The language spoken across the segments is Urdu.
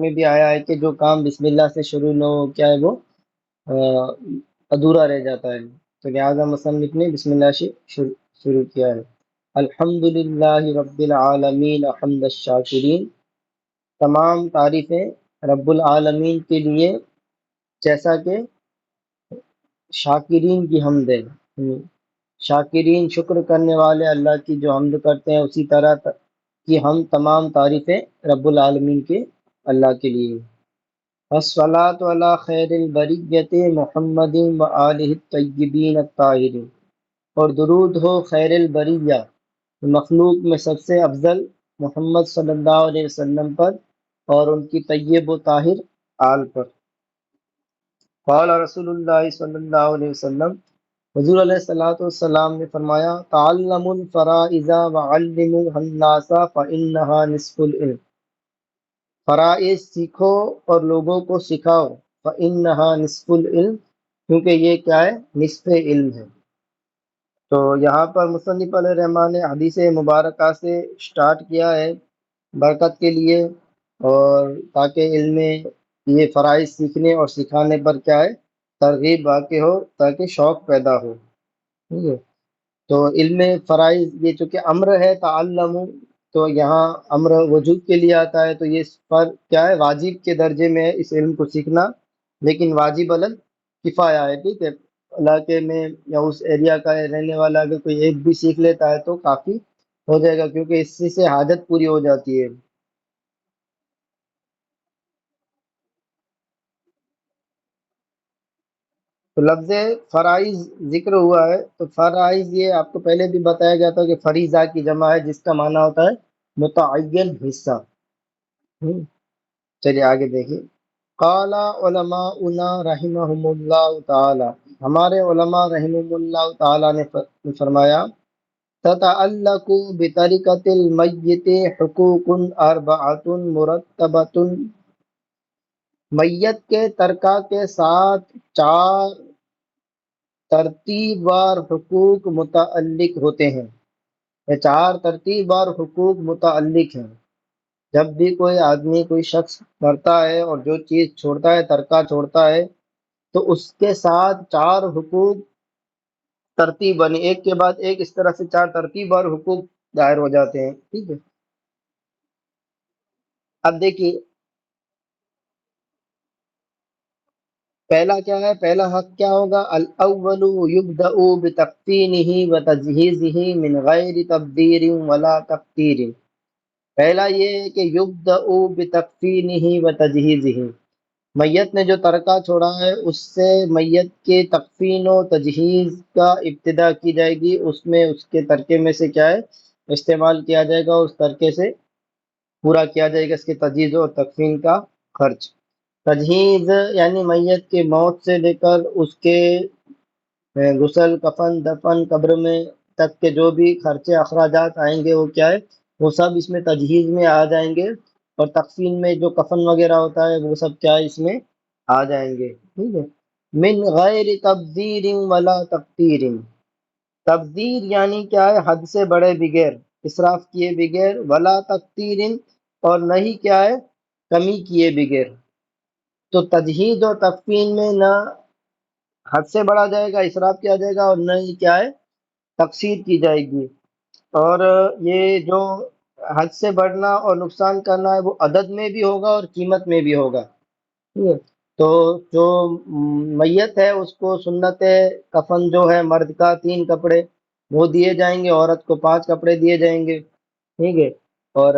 میں بھی آیا ہے کہ جو کام بسم اللہ سے شروع نہ ہو کیا ہے وہ ادھورا رہ جاتا ہے، تو لہٰذا مصنف نے بسم اللہ سے شروع کیا ہے۔ الحمد للہ رب العالمین حمد الشاکرین، تمام تعریفیں رب العالمین کے لیے جیسا کہ شاکرین کی حمد ہے۔ شاکرین شکر کرنے والے اللہ کی جو حمد کرتے ہیں، اسی طرح کی ہم تمام تعریفیں رب العالمین کے اللہ کے لیے۔ الصلاۃ علی خیر البریت محمد و آلہ الطیبین الطاہرین، اور درود ہو خیر البریہ، مخلوق میں سب سے افضل محمد صلی اللہ علیہ وسلم پر اور ان کی طیب و طاہر آل پر۔ قال رسول اللہ صلی اللہ علیہ وسلم، حضور علیہ الصلوۃ والسلام نے فرمایا، تعلموا الفرائض وعلموها الناس فإنها نصف العلم، فرائض سیکھو اور لوگوں کو سکھاؤ، فإنها نصف العلم، کیونکہ یہ کیا ہے؟ نصف علم ہے۔ تو یہاں پر مصنف علیہ الرحمٰن نے حدیث مبارکہ سے سٹارٹ کیا ہے برکت کے لیے، اور تاکہ علم میں یہ فرائض سیکھنے اور سکھانے پر کیا ہے؟ ترغیب واقع ہو، تاکہ شوق پیدا ہو۔ ٹھیک ہے، تو علم فرائض یہ چونکہ امر ہے، تعلم، تو یہاں امر وجوب کے لیے آتا ہے، تو یہ پر کیا ہے؟ واجب کے درجے میں ہے اس علم کو سیکھنا، لیکن واجب الگ کفایہ ہے۔ ٹھیک ہے، علاقے میں یا اس ایریا کا رہنے والا اگر کوئی ایک بھی سیکھ لیتا ہے تو کافی ہو جائے گا، کیونکہ اس سے حاجت پوری ہو جاتی ہے۔ تو لفظ فرائض ذکر ہوا ہے، تو فرائض یہ آپ کو پہلے بھی بتایا گیا تھا کہ فریضہ کی جمع ہے، جس کا معنی ہوتا ہے متعین حصہ۔ چلیے آگے دیکھیے۔ قال علماؤنا رحمہم اللہ تعالی، ہمارے علماء رحمہم اللہ تعالی نے فرمایا، تتعلق بطریقۃ المیت حقوق اربعۃ مرتبۃ، میت کے ترکہ کے ساتھ چار ترتیب وار حقوق متعلق ہوتے ہیں۔ یہ چار ترتیب وار حقوق متعلق ہیں۔ جب بھی کوئی آدمی، کوئی شخص مرتا ہے اور جو چیز چھوڑتا ہے، ترکہ چھوڑتا ہے، تو اس کے ساتھ چار حقوق ترتیب بنے، ایک کے بعد ایک، اس طرح سے چار ترتیب اور حقوق ظاہر ہو جاتے ہیں۔ ٹھیک ہے، اب دیکھیے پہلا کیا ہے؟ پہلا حق کیا ہوگا؟ الاول یبدأ بتقفینہ وتجہیزہ من غیر تبدیر ولا تقتیر، پہلا یہ ہے کہ یبدأ بتقفینہ وتجہیزہ، میت نے جو ترکہ چھوڑا ہے اس سے میت کے تکفین و تجہیز کا ابتدا کی جائے گی، اس میں اس کے ترکے میں سے کیا ہے؟ استعمال کیا جائے گا، اس ترکے سے پورا کیا جائے گا اس کے تجہیز اور تکفین کا خرچ۔ تجہیز یعنی میت کے موت سے لے کر اس کے غسل، کفن، دفن، قبر میں تک کے جو بھی خرچے اخراجات آئیں گے وہ کیا ہے؟ وہ سب اس میں تجہیز میں آ جائیں گے، اور تکفین میں جو کفن وغیرہ ہوتا ہے وہ سب کیا ہے؟ اس میں آ جائیں گے۔ ٹھیک ہے، من غیر تبذیر ولا تقتیر، تبذیر یعنی کیا ہے؟ حد سے بڑے بغیر، اسراف کیے بغیر، ولا تقتیر، اور نہیں کیا ہے؟ کمی کیے بغیر۔ تو تجہیز اور تکفین میں نہ حد سے بڑھا جائے گا، اسراف کیا جائے گا، اور نہ ہی کیا ہے؟ تقصیر کی جائے گی۔ اور یہ جو حد سے بڑھنا اور نقصان کرنا ہے وہ عدد میں بھی ہوگا اور قیمت میں بھی ہوگا۔ ٹھیک ہے، تو جو میت ہے اس کو سنت کفن جو ہے مرد کا 3 کپڑے وہ دیے جائیں گے، عورت کو 5 کپڑے دیے جائیں گے۔ ٹھیک ہے، اور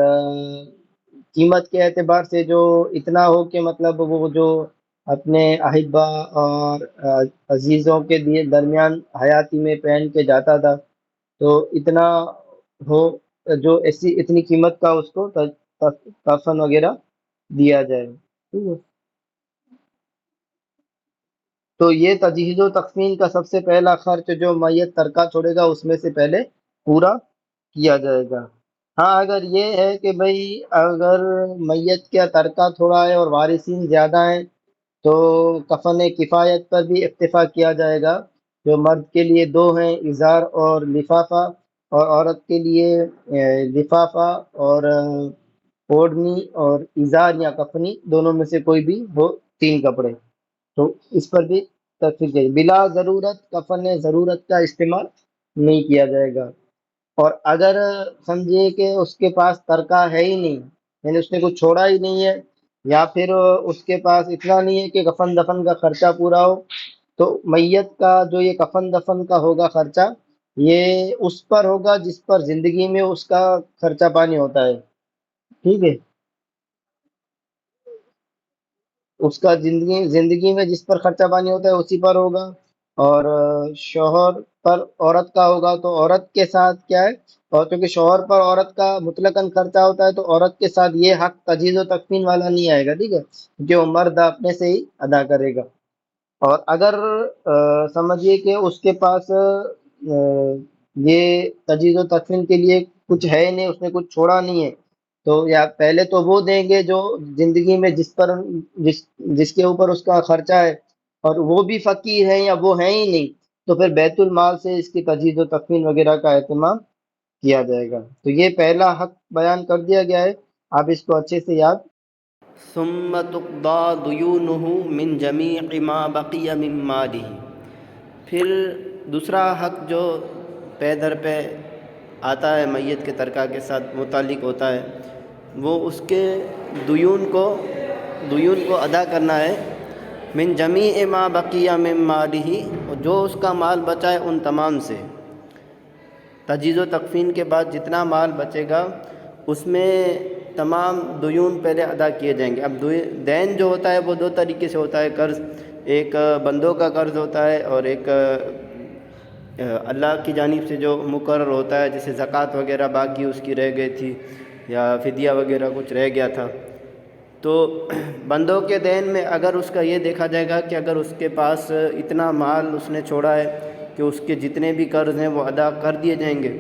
قیمت کے اعتبار سے جو اتنا ہو کہ مطلب وہ جو اپنے احبا اور عزیزوں کے درمیان حیاتی میں پہن کے جاتا تھا، تو اتنا ہو، جو ایسی اتنی قیمت کا اس کو کفن وغیرہ دیا جائے۔ ٹھیک ہے، تو یہ تجہیز و تکفین کا سب سے پہلا خرچ جو میت ترکہ چھوڑے گا اس میں سے پہلے پورا کیا جائے گا۔ ہاں اگر یہ ہے کہ بھئی اگر میت کا ترکہ تھوڑا ہے اور وارثین زیادہ ہیں، تو کفن کفایت پر بھی اکتفا کیا جائے گا، جو مرد کے لیے 2 ہیں، ازار اور لفافہ، اور عورت کے لیے لفافہ اور اوڑھنی اور ازار یا کفنی دونوں میں سے کوئی بھی ہو، 3 کپڑے، تو اس پر بھی تفصیل چاہیے۔ بلا ضرورت کفن ضرورت کا استعمال نہیں کیا جائے گا۔ اور اگر سمجھیے کہ اس کے پاس ترکہ ہے ہی نہیں، یعنی اس نے کچھ چھوڑا ہی نہیں ہے، یا پھر اس کے پاس اتنا نہیں ہے کہ کفن دفن کا خرچہ پورا ہو، تو میت کا جو یہ کفن دفن کا ہوگا خرچہ، یہ اس پر ہوگا جس پر زندگی میں اس کا خرچہ پانی ہوتا ہے، ٹھیک ہے، اس کا زندگی میں جس پر خرچہ پانی ہوتا ہے اسی پر ہوگا۔ اور شوہر پر عورت کا ہوگا تو عورت کے ساتھ کیا ہے، اور کیونکہ شوہر پر عورت کا مطلقاً خرچہ ہوتا ہے تو عورت کے ساتھ یہ حق تجہیز و تکفین والا نہیں آئے گا، ٹھیک ہے، کیونکہ وہ مرد اپنے سے ہی ادا کرے گا۔ اور اگر سمجھیے کہ اس کے پاس یہ تجہیز و تکفین کے لیے کچھ ہے نہیں، اس نے کچھ چھوڑا نہیں ہے، تو یا پہلے تو وہ دیں گے جو زندگی میں جس جس کے اوپر اس کا خرچہ ہے، اور وہ بھی فقیر ہیں یا وہ ہیں ہی نہیں، تو پھر بیت المال سے اس کی تجہیز و تکفین وغیرہ کا اہتمام کیا جائے گا۔ تو یہ پہلا حق بیان کر دیا گیا ہے، آپ اس کو اچھے سے یاد۔ ثم تقضى ديونه من جميع ما بقي من ماله، پھر دوسرا حق جو پے در پہ آتا ہے میت کے ترکہ کے ساتھ متعلق ہوتا ہے، وہ اس کے دیون کو ادا کرنا ہے، من جمیع ما بقی من مالہ، جو اس کا مال بچا ہے ان تمام سے۔ تجہیز و تکفین کے بعد جتنا مال بچے گا اس میں تمام دیون پہلے ادا کیے جائیں گے۔ اب دین جو ہوتا ہے وہ 2 طریقے سے ہوتا ہے، قرض، ایک بندوں کا قرض ہوتا ہے اور ایک اللہ کی جانب سے جو مقرر ہوتا ہے، جیسے زکوٰۃ وغیرہ باقی اس کی رہ گئی تھی یا فدیہ وغیرہ کچھ رہ گیا تھا۔ تو بندوں کے دین میں اگر اس کا یہ دیکھا جائے گا کہ اگر اس کے پاس اتنا مال اس نے چھوڑا ہے کہ اس کے جتنے بھی قرض ہیں وہ ادا کر دیے جائیں گے،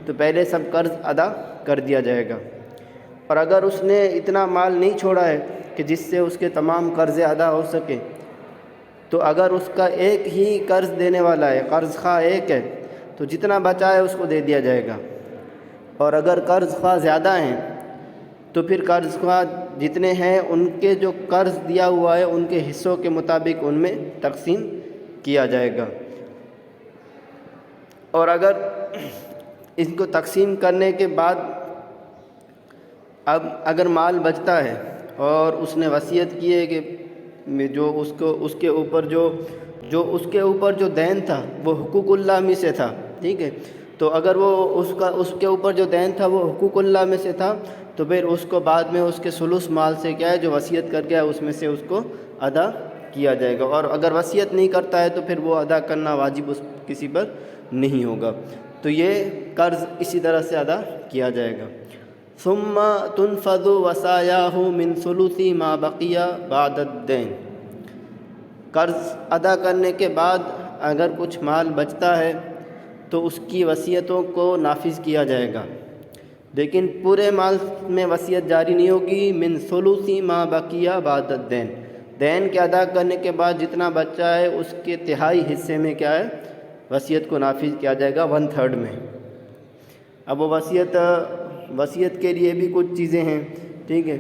تو پہلے سب قرض ادا کر دیا جائے گا۔ اور اگر اس نے اتنا مال نہیں چھوڑا ہے کہ جس سے اس کے تمام قرض ادا ہو سکیں، تو اگر اس کا ایک ہی قرض دینے والا ہے، قرض خواہ ایک ہے، تو جتنا بچا ہے اس کو دے دیا جائے گا۔ اور اگر قرض خواہ زیادہ ہیں تو پھر قرض خواہ جتنے ہیں ان کے جو قرض دیا ہوا ہے ان کے حصوں کے مطابق ان میں تقسیم کیا جائے گا۔ اور اگر اس کو تقسیم کرنے کے بعد اب اگر مال بچتا ہے اور اس نے وصیت کی ہے کہ جو اس کے اوپر جو دین تھا وہ حقوق اللہ میں سے تھا، ٹھیک ہے، تو اگر وہ اس کے اوپر جو دین تھا وہ حقوق اللہ میں سے تھا، تو پھر اس کو بعد میں اس کے ثلث مال سے کیا ہے جو وصیت کر گیا اس میں سے اس کو ادا کیا جائے گا۔ اور اگر وصیت نہیں کرتا ہے تو پھر وہ ادا کرنا واجب اس کسی پر نہیں ہوگا۔ تو یہ قرض اسی طرح سے ادا کیا جائے گا۔ ثم تنفذ وصایاہ من ثلث ما بقی بعد الدین، قرض ادا کرنے کے بعد اگر کچھ مال بچتا ہے تو اس کی وصیتوں کو نافذ کیا جائے گا، لیکن پورے مال میں وصیت جاری نہیں ہوگی۔ من ثلث ما بقی بعد الدین، دین کے ادا کرنے کے بعد جتنا بچا ہے اس کے تہائی حصے میں کیا ہے وصیت کو نافذ کیا جائے گا، 1/3 میں۔ اب وہ وصیت کے لیے بھی کچھ چیزیں ہیں، ٹھیک ہے۔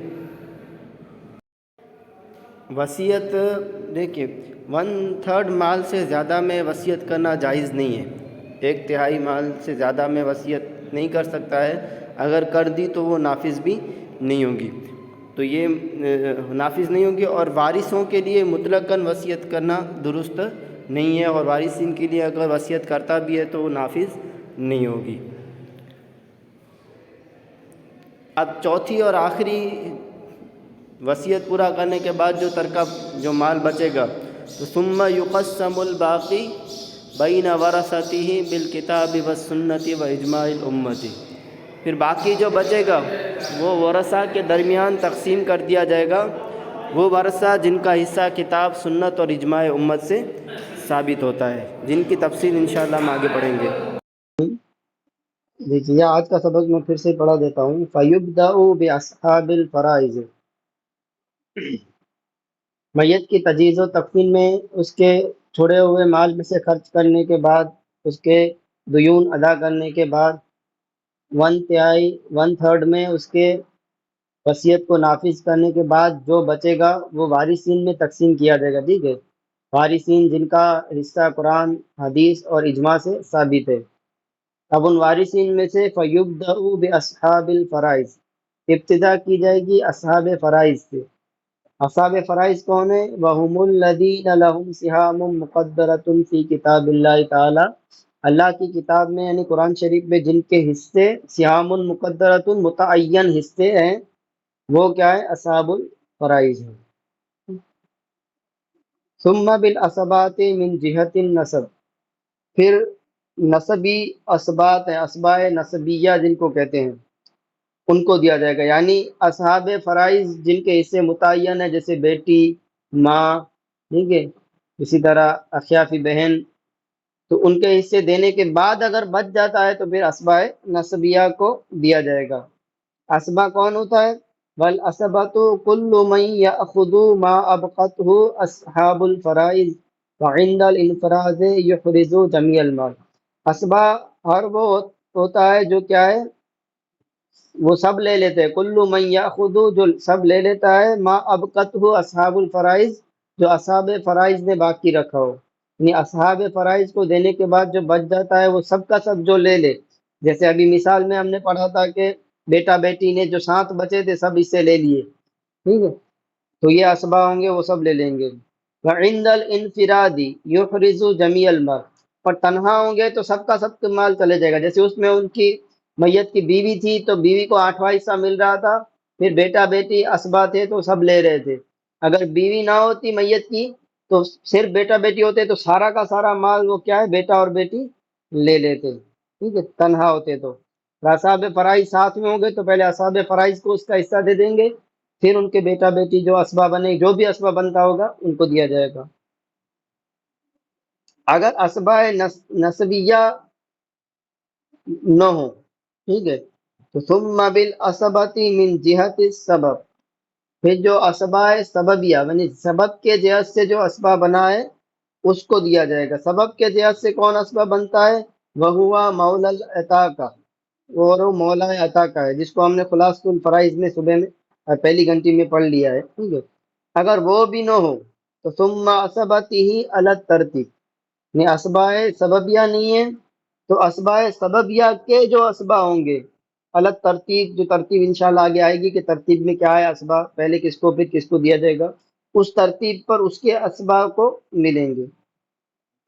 وصیت دیکھیے 1/3 مال سے زیادہ میں وصیت کرنا جائز نہیں ہے، 1/3 مال سے زیادہ میں وصیت نہیں کر سکتا ہے، اگر کر دی تو وہ نافذ بھی نہیں ہوگی، تو یہ نافذ نہیں ہوگی۔ اور وارثوں کے لیے مطلقاً وصیت کرنا درست نہیں ہے، اور وارثین کے لیے اگر وصیت کرتا بھی ہے تو وہ نافذ نہیں ہوگی۔ اب چوتھی اور آخری وصیت پورا کرنے کے بعد جو مال بچے گا، تو ثم یقسم الباقی بین ورثتہ بالکتاب والسنۃ واجماع الامۃ، پھر باقی جو بچے گا وہ ورثہ کے درمیان تقسیم کر دیا جائے گا، وہ ورثہ جن کا حصہ کتاب، سنت اور اجماع امت سے ثابت ہوتا ہے، جن کی تفصیل انشاءاللہ ہم آگے پڑھیں گے۔ دیکھیے آج کا سبق میں پھر سے پڑھا دیتا ہوں۔ فَيُبْدَأُ بِأَصْحَابِ الْفَرَائِضِ، میت کی تجہیز و تکفین میں اس کے چھوڑے ہوئے مال میں سے خرچ کرنے کے بعد، اس کے دیون ادا کرنے کے بعد 1/3 میں اس کے وصیت کو نافذ کرنے کے بعد جو بچے گا وہ وارثین میں تقسیم کیا جائے گا، ٹھیک ہے، وارثین جن کا حصہ قرآن، حدیث اور اجماع سے ثابت ہے۔ اب ان وارثین میں سے فیبدأ باصحاب الفرائض، ابتدا کی جائے گی اصحاب فرائض سے۔ اصحاب فرائض کون ہیں؟ وَهُمُ الَّذِينَ لَهُمْ سِهَامٌ مُقَدَّرَةٌ فِي کتاب اللہ تعالی، اللہ کی کتاب میں یعنی قرآن شریف میں جن کے حصے سہام مقدرۃ متعین حصے ہیں، وہ کیا ہے؟ اصحاب الفرائض ہیں۔ ثم بالعصبات من جہت النسب، پھر نسبی اسبات ہیں، اسباء نسبیہ جن کو کہتے ہیں، ان کو دیا جائے گا، یعنی اصحاب فرائض جن کے حصے متعین ہے، جیسے بیٹی، ماں، ٹھیک ہے، اسی طرح اخیافی بہن، تو ان کے حصے دینے کے بعد اگر بچ جاتا ہے تو پھر اسباء نسبیہ کو دیا جائے گا۔ اسبا کون ہوتا ہے؟ والاسبۃ کل من یاخذ ما ابقته اصحاب الفرائض وعند الانفراز یحرز جميع المال، اسبا ہر وہ ہوتا ہے جو کیا ہے؟ وہ سب لے لیتے ہیں، کل من یاخذ جو سب لے لیتا ہے، ما ابقته اصحاب الفرائض جو اصحاب فرائض نے باقی رکھا ہو، یعنی اصحاب فرائض کو دینے کے بعد جو بچ جاتا ہے وہ سب کا سب جو لے لے، جیسے ابھی مثال میں ہم نے پڑھا تھا کہ بیٹا بیٹی نے جو 7 بچے تھے سب اس سے لے لیے، ٹھیک ہے، تو یہ اسبا ہوں گے، وہ سب لے لیں گے۔ وعند الانفراد یحرز جمیع المال، اور تنہا ہوں گے تو سب کا سب کا مال چلے جائے گا، جیسے اس میں ان کی میت کی بیوی تھی تو بیوی کو 8واں حصہ مل رہا تھا، پھر بیٹا بیٹی اسبا تھے تو سب لے رہے تھے، اگر بیوی نہ ہوتی میت کی تو صرف بیٹا بیٹی ہوتے تو سارا کا سارا مال وہ کیا ہے؟ بیٹا اور بیٹی لے لیتے، ٹھیک ہے، تنہا ہوتے تو۔ اصحاب فرائض ساتھ میں ہوں گے تو پہلے اصحاب فرائض کو اس کا حصہ دے دیں گے، پھر ان کے بیٹا بیٹی جو اسبا بنے، جو بھی اسبا بنتا ہوگا ان کو دیا جائے گا۔ اگر اسبا نسبیہ نہ ہو، ٹھیک ہے، تو ثم بالعصبۃ من جہت السبب، پھر جو اسبا سببیہ یعنی سبب کے جہت سے جو اسبا بنا ہے اس کو دیا جائے گا۔ سبب کے جہت سے کون اسبا بنتا ہے؟ وہوا مولا العطا، اور وہ مولا عطا کا ہے، جس کو ہم نے خلاصۃ الفرائض میں صبح میں پہلی گھنٹی میں پڑھ لیا ہے، ٹھیک ہے۔ اگر وہ بھی نہ ہو تو ثم اسبتہ علی الترتیب، یعنی اسباء سببیہ نہیں ہے تو اسباء سببیہ کے جو اسبا ہوں گے الگ ترتیب، جو ترتیب انشاءاللہ آگے آئے گی کہ ترتیب میں کیا ہے، اسبا پہلے کس کو پھر کس کو دیا جائے گا، اس ترتیب پر اس کے اسبا کو ملیں گے۔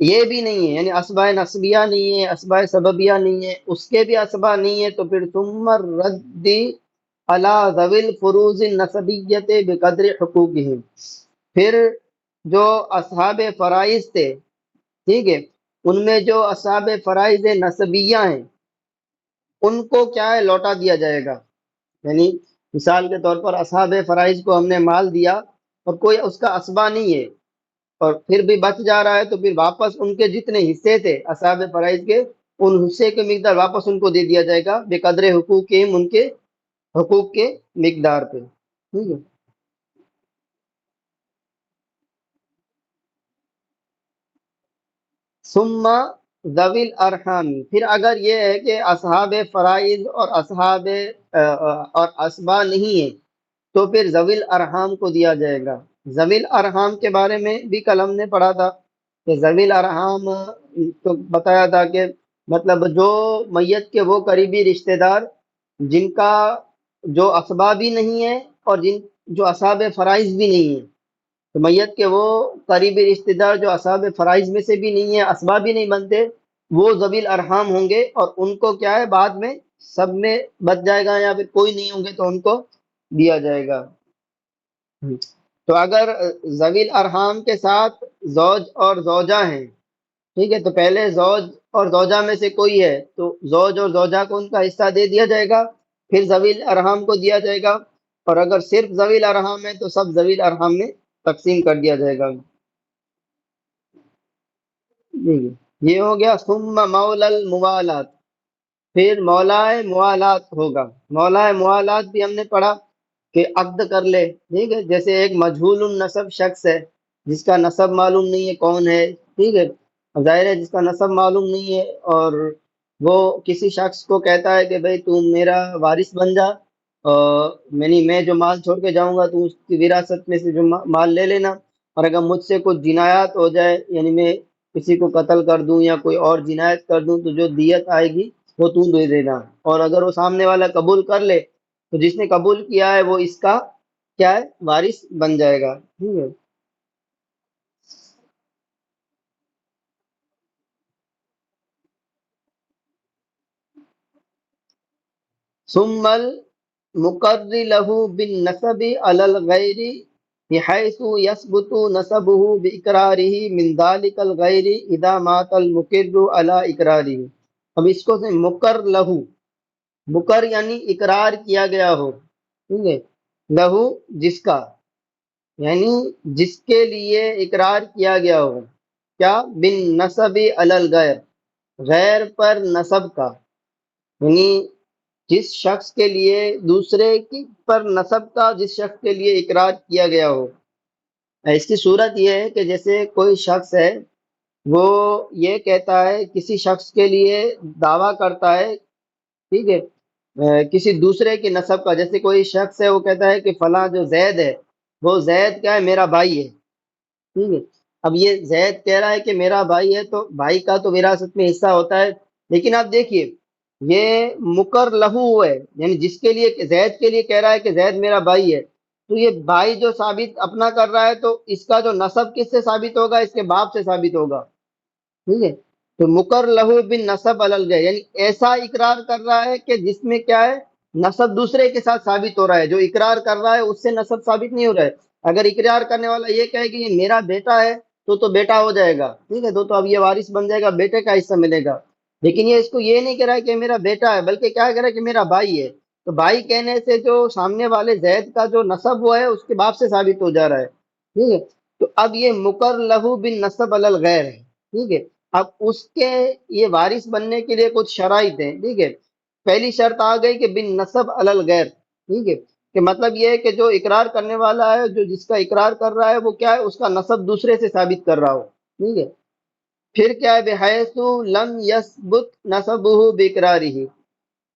یہ بھی نہیں ہے یعنی اسباء نسبیہ نہیں ہے، اسباء سببیہ نہیں ہے، اس کے بھی اسبا نہیں ہے، تو پھر ثم الرد علی ذوی الفروض النسبیۃ بقدر حقوقہم، پھر جو اصحاب فرائض تھے، ٹھیک ہے، ان میں جو اصحاب فرائض نسبیہ ہیں ان کو کیا ہے؟ لوٹا دیا جائے گا، یعنی مثال کے طور پر اصحاب فرائض کو ہم نے مال دیا اور کوئی اس کا اسبا نہیں ہے اور پھر بھی بچ جا رہا ہے، تو پھر واپس ان کے جتنے حصے تھے اصحاب فرائض کے، ان حصے کے مقدار واپس ان کو دے دیا جائے گا بقدر حقوق کے، ان کے حقوق کے مقدار پہ، ٹھیک ہے۔ ثم ذوی الارحام، پھر اگر یہ ہے کہ اصحاب فرائض اور اصحاب اور اسبا نہیں ہیں تو پھر ذوی الارحام کو دیا جائے گا۔ ذوی الارحام کے بارے میں بھی کل ہم نے پڑھا تھا کہ ذوی الارحام تو بتایا تھا کہ مطلب جو میت کے وہ قریبی رشتہ دار جن کا جو اسبا بھی نہیں ہے اور جن جو اصحاب فرائض بھی نہیں ہیں، تو میت کے وہ قریبی رشتہ دار جو اصحاب فرائض میں سے بھی نہیں ہے، اسباب بھی نہیں بنتے، وہ ذوی الارحام ہوں گے، اور ان کو کیا ہے؟ بعد میں سب میں بچ جائے گا یا پھر کوئی نہیں ہوں گے تو ان کو دیا جائے گا۔ تو اگر ذوی الارحام کے ساتھ زوج اور زوجہ ہیں، ٹھیک ہے، تو پہلے زوج اور زوجہ میں سے کوئی ہے تو زوج اور زوجہ کو ان کا حصہ دے دیا جائے گا، پھر ذوی الارحام کو دیا جائے گا، اور اگر صرف ذوی الارحام ہے تو سب ذوی الارحام میں تقسیم کر دیا جائے گا، جی۔ یہ ہو گیا ثم مولا الموالات، پھر مولا موالات ہوگا۔ مولا موالات بھی ہم نے پڑھا کہ عقد کر لے، ٹھیک ہے، جیسے ایک مجہول النسب شخص ہے جس کا نسب معلوم نہیں ہے کون ہے، ٹھیک ہے، ظاہر ہے جس کا نسب معلوم نہیں ہے اور وہ کسی شخص کو کہتا ہے کہ بھئی تم میرا وارث بن جا، میں جو مال چھوڑ کے جاؤں گا تو اس کی وراثت میں سے جو مال لے لینا، اور اگر مجھ سے کچھ جنایات ہو جائے، یعنی میں کسی کو قتل کر دوں یا کوئی اور جنایت کر دوں، تو جو دیت آئے گی وہ تو دے دینا۔ اور اگر وہ سامنے والا قبول کر لے تو جس نے قبول کیا ہے وہ اس کا کیا ہے، وارث بن جائے گا، ٹھیک ہے۔ ثم المقر له بالنسب على الغير بحيث يثبت نسبه بإقراره من ذلك الغير إذا مات المقر على إقراره۔ اب اس کو سے مقر لہو، مقر یعنی اقرار کیا گیا ہو، ٹھیک ہے، لہو جس کا، یعنی جس کے لیے اقرار کیا گیا ہو، کیا، بن نسب علی الغیر، غیر پر نسب کا، یعنی جس شخص کے لیے دوسرے کی پر نسب کا جس شخص کے لیے اقرار کیا گیا ہو۔ اس کی صورت یہ ہے کہ جیسے کوئی شخص ہے، وہ یہ کہتا ہے، کسی شخص کے لیے دعویٰ کرتا ہے، ٹھیک ہے، کسی دوسرے کی نسب کا، جیسے کوئی شخص ہے وہ کہتا ہے کہ فلاں جو زید ہے، وہ زید کیا ہے، میرا بھائی ہے، ٹھیک ہے۔ اب یہ زید کہہ رہا ہے کہ میرا بھائی ہے، تو بھائی کا تو وراثت میں حصہ ہوتا ہے، لیکن آپ دیکھیے یہ مکر لہو ہے، یعنی جس کے لیے، زید کے لیے کہہ رہا ہے کہ زید میرا بھائی ہے، تو یہ بھائی جو ثابت اپنا کر رہا ہے، تو اس کا جو نسب کس سے ثابت ہوگا، اس کے باپ سے ثابت ہوگا، ٹھیک ہے۔ تو مکر لہو بن نسب الگ، یعنی ایسا اقرار کر رہا ہے کہ جس میں کیا ہے، نسب دوسرے کے ساتھ ثابت ہو رہا ہے، جو اقرار کر رہا ہے اس سے نسب ثابت نہیں ہو رہا ہے۔ اگر اقرار کرنے والا یہ کہے کہ یہ میرا بیٹا ہے تو بیٹا ہو جائے گا، ٹھیک ہے، تو اب یہ وارث بن جائے گا، بیٹے کا حصہ ملے گا۔ لیکن یہ اس کو یہ نہیں کہہ رہا ہے کہ میرا بیٹا ہے، بلکہ کیا کہہ رہا ہے کہ میرا بھائی ہے، تو بھائی کہنے سے جو سامنے والے زید کا جو نسب ہوا ہے اس کے باپ سے ثابت ہو جا رہا ہے، ٹھیک ہے۔ تو اب یہ مکر لہو بن نسب الغیر ہے، ٹھیک ہے۔ اب اس کے یہ وارث بننے کے لیے کچھ شرائط ہیں، ٹھیک ہے۔ پہلی شرط آ گئی کہ بن نسب الغیر، ٹھیک ہے، کہ مطلب یہ ہے کہ جو اقرار کرنے والا ہے، جو جس کا اقرار کر رہا ہے، وہ کیا ہے، اس کا نسب دوسرے سے ثابت کر رہا ہو، ٹھیک ہے۔ پھر کیا ہے، بحیث لم یثبت نسبہ باقرارہ،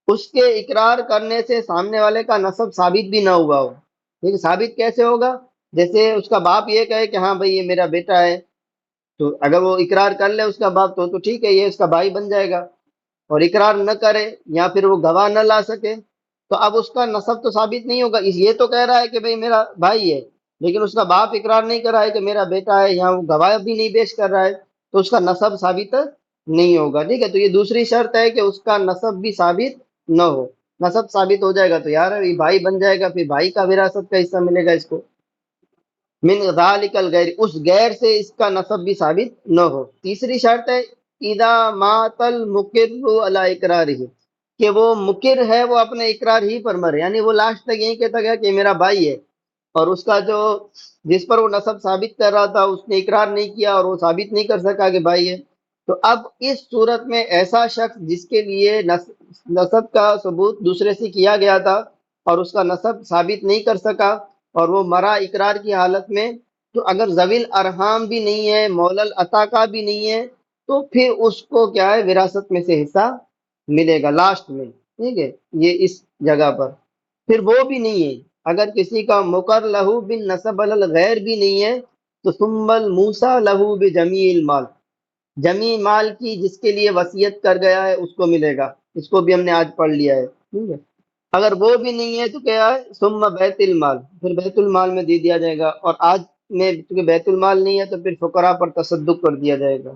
اس کے اقرار کرنے سے سامنے والے کا نسب ثابت بھی نہ ہوا ہو، ٹھیک ہے۔ ثابت کیسے ہوگا، جیسے اس کا باپ یہ کہے کہ ہاں بھائی یہ میرا بیٹا ہے، تو اگر وہ اقرار کر لے اس کا باپ تو ٹھیک ہے، یہ اس کا بھائی بن جائے گا، اور اقرار نہ کرے یا پھر وہ گواہ نہ لا سکے تو اب اس کا نسب تو ثابت نہیں ہوگا۔ یہ تو کہہ رہا ہے کہ بھئی میرا بھائی ہے، لیکن اس کا باپ اقرار نہیں کر رہا ہے کہ میرا بیٹا ہے، یہاں وہ گواہ بھی نہیں پیش کر رہا ہے، تو اس کا نسب ثابت نہیں ہوگا، ٹھیک ہے۔ تو یہ دوسری شرط ہے کہ اس کا نسب بھی ثابت نہ ہو۔ نسب ثابت ہو جائے گا تو یار یہ بھائی بن جائے گا، پھر بھائی کا وراثت کا حصہ ملے گا اس کو۔ من ذالک الغیر، اس غیر سے اس کا نسب بھی ثابت نہ ہو۔ تیسری شرط ہے اذا مات المقر علی اقرارہ، کہ وہ مقر ہے وہ اپنے اقرار ہی پر مرے، یعنی وہ لاسٹ تک یہی کہتا گیا کہ میرا بھائی ہے، اور اس کا جو جس پر وہ نسب ثابت کر رہا تھا اس نے اقرار نہیں کیا اور وہ ثابت نہیں کر سکا کہ بھائی ہے، تو اب اس صورت میں ایسا شخص جس کے لیے نسب کا ثبوت دوسرے سے کیا گیا تھا اور اس کا نسب ثابت نہیں کر سکا اور وہ مرا اقرار کی حالت میں، تو اگر ذویل ارحام بھی نہیں ہے، مولل عتاقہ بھی نہیں ہے، تو پھر اس کو کیا ہے، وراثت میں سے حصہ ملے گا لاسٹ میں، ٹھیک ہے، یہ اس جگہ پر۔ پھر وہ بھی نہیں ہے، اگر کسی کا مقر لہو بن نسب الغیر بھی نہیں ہے، تو ثم الموسیٰ لہو بجمیع المال، جمی مال کی جس کے لیے وصیت کر گیا ہے اس کو ملے گا، اس کو بھی ہم نے آج پڑھ لیا ہے، ٹھیک ہے۔ اگر وہ بھی نہیں ہے تو کیا ہے، ثم بیت المال، پھر بیت المال میں دے دیا جائے گا، اور آج میں چونکہ بیت المال نہیں ہے تو پھر فقراء پر تصدق کر دیا جائے گا۔